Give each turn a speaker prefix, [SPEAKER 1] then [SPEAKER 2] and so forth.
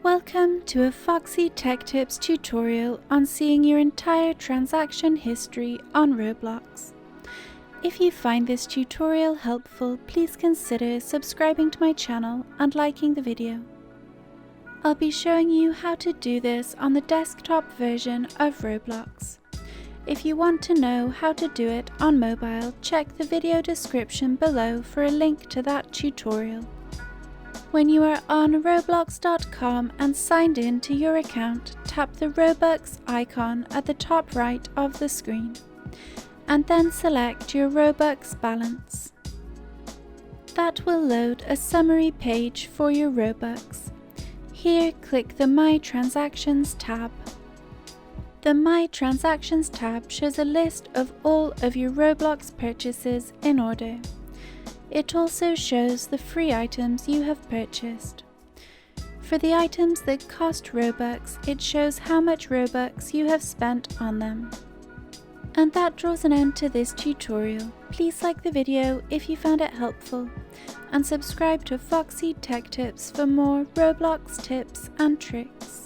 [SPEAKER 1] Welcome to a Foxy Tech Tips tutorial on seeing your entire transaction history on Roblox. If you find this tutorial helpful, please consider subscribing to my channel and liking the video. I'll be showing you how to do this on the desktop version of Roblox. If you want to know how to do it on mobile, check the video description below for a link to that tutorial. When you are on Roblox.com and signed in to your account, tap the Robux icon at the top right of the screen, and then select your Robux balance. That will load a summary page for your Robux. Here, click the My Transactions tab. The My Transactions tab shows a list of all of your Roblox purchases in order. It also shows the free items you have purchased. For the items that cost Robux, it shows how much Robux you have spent on them. And that draws an end to this tutorial. Please like the video if you found it helpful, and subscribe to Foxy Tech Tips for more Roblox tips and tricks.